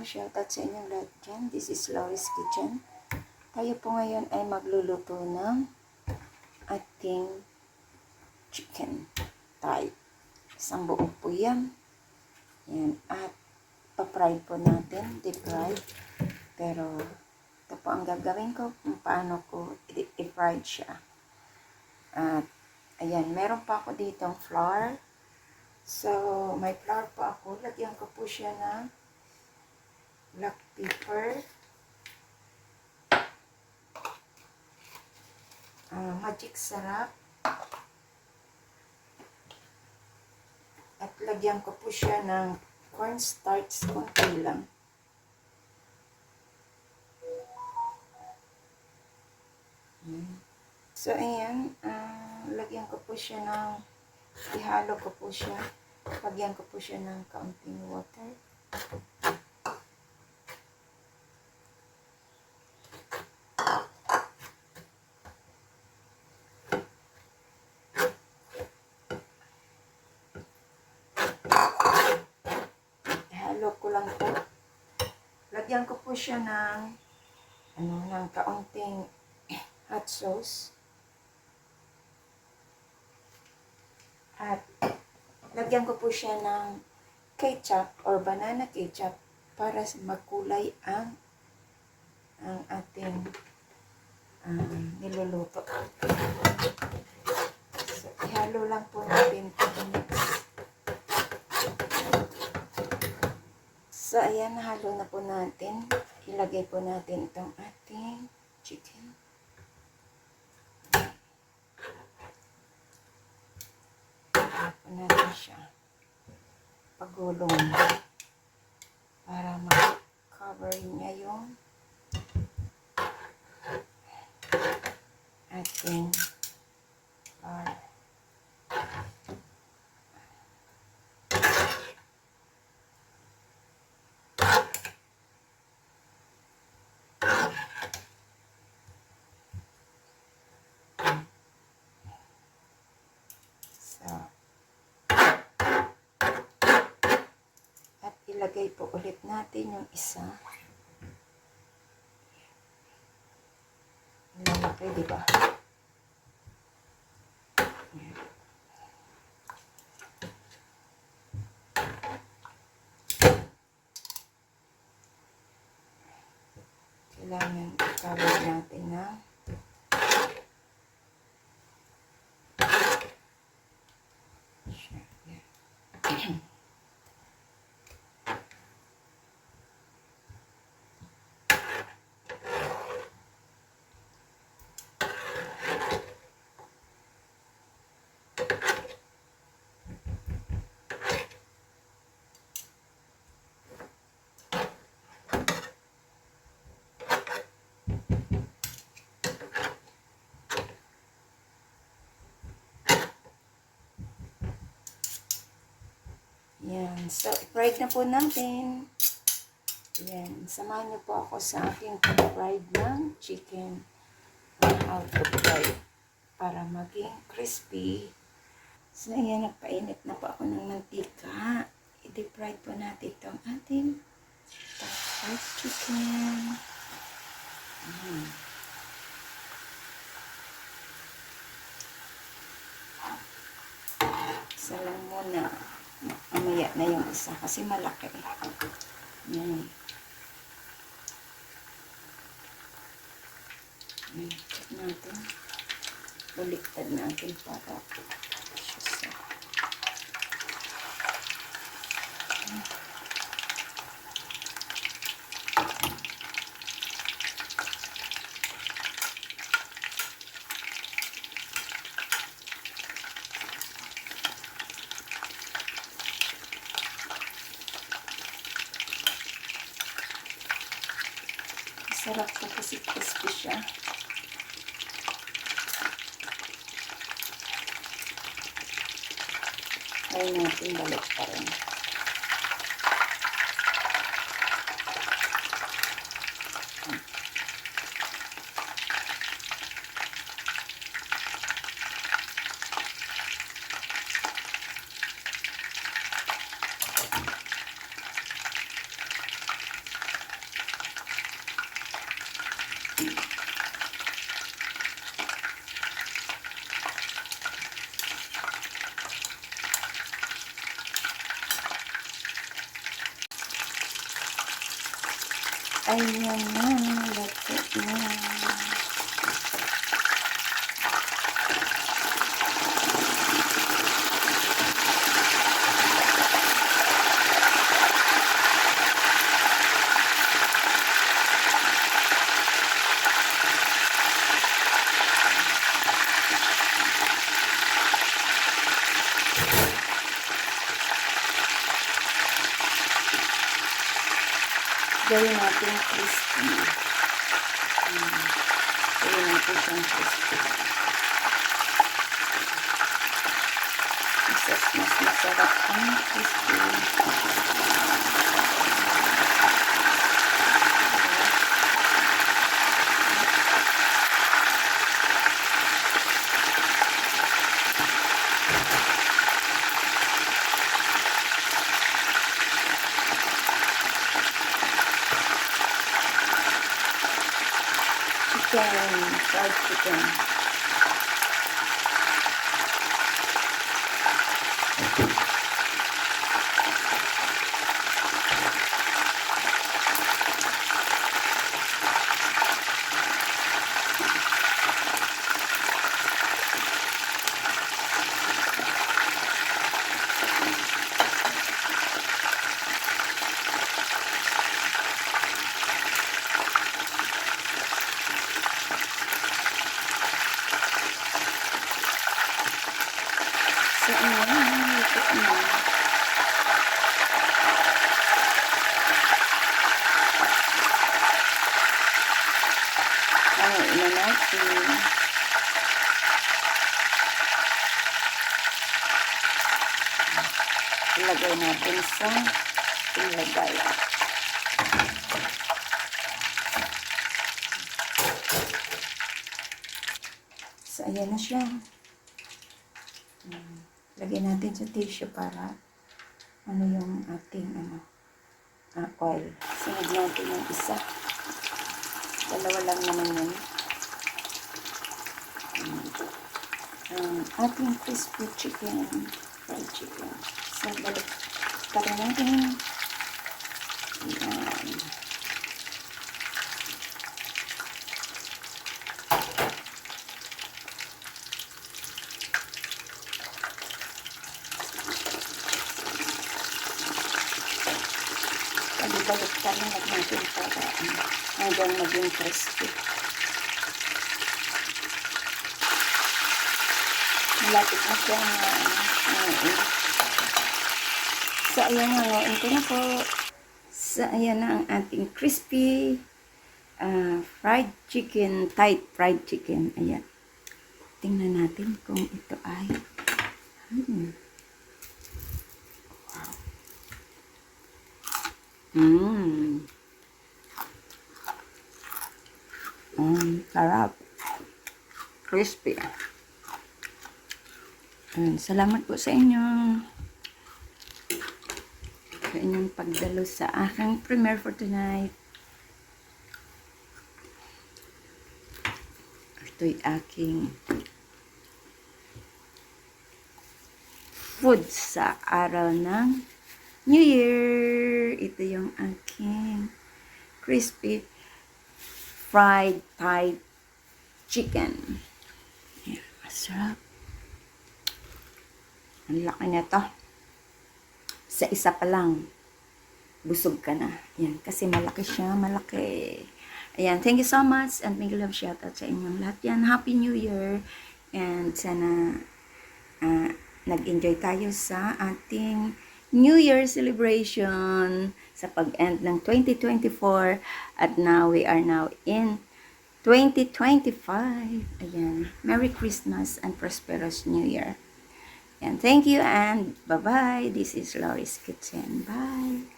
shoutout sa inyong lahat dyan. This is Loris Kitchen. Tayo po ngayon ay magluluto ng ating chicken thigh. Isang buo po yan. Yan. At pa-fry po natin, deep fry. Pero ito po ang gagawin ko kung paano ko i-fry siya. At ayan, meron pa ako ditong flour. So, may flour pa ako. Lagyan ko po siya ng black pepper, magic sarap, at lagyan ko po siya ng cornstarch, konti lang. So, ayan, lagyan ko po siya ng, ihalo ko po siya, lagyan ko po siya ng kaunting water. Ihalo ko lang po. Lagyan ko po siya ng, ng kaunting hot sauce. At lagyan ko po siya ng ketchup or banana ketchup para magkulay ang ating niluluto. So, ihalo lang po natin ito. So, ayan, nahalo na po natin. Ilagay po natin itong ating chicken. Ilagay po natin siya. Pagulong. Para ma-cover niya yung ating flour. At ilagay po ulit natin yung isa. Lalaki, di ba? Kailangan i-cover natin na yan. So, fried na po natin. Yan. Samahan niyo po ako sa aking pag-fried ng chicken. How to fry para maging crispy. So, yan. Nagpainit na po ako ng mantika. I-deep-fried po natin itong ating fried chicken. Isa lang muna. Mamaya na yung isa kasi malaki. Yan. Check natin. Baliktad natin para siya. Sarap po kasi crispy siya. Try natin balik pa rin. ayan na, luto na. Gawin natin crispy. Gawin natin siyang crispy. Mas masarap ang crispy. Fried chicken. So, ayan, ito na. Hanguin na natin. Ilagay natin sa ilagay. So, ayan na siya. Lagyan natin sa tissue para ano yung ating oil. Sunod natin yung isa. Dalawa lang naman yun. Ating crispy chicken. Fried chicken. So, balik tara natin. Ayan. Balik-balik na natin para hanggang maging crispy. Malapit na siya ngayon. So, ayan nga ngayon ko na po. So, ayan na ang ating crispy fried chicken, tight fried chicken. Ayan. Tingnan natin kung ito ay sarap. Crispy. Salamat po sa inyo. Sa inyong pagdalo sa aking premiere for tonight. Ito'y aking food sa araw ng New Year. Ito yung aking crispy fried Thai chicken. Ayan, masarap. Ang laki nito. Sa isa pa lang, busog ka na. Ayan, kasi malaki siya, malaki. Ayan, thank you so much and big love shoutout sa inyong lahat. Yan, Happy New Year. And sana nag-enjoy tayo sa ating New Year celebration sa pag-end ng 2024 at now we are now in 2025. Ayan, Merry Christmas and prosperous New Year. And thank you and bye-bye. This is Laurie's Kitchen. Bye.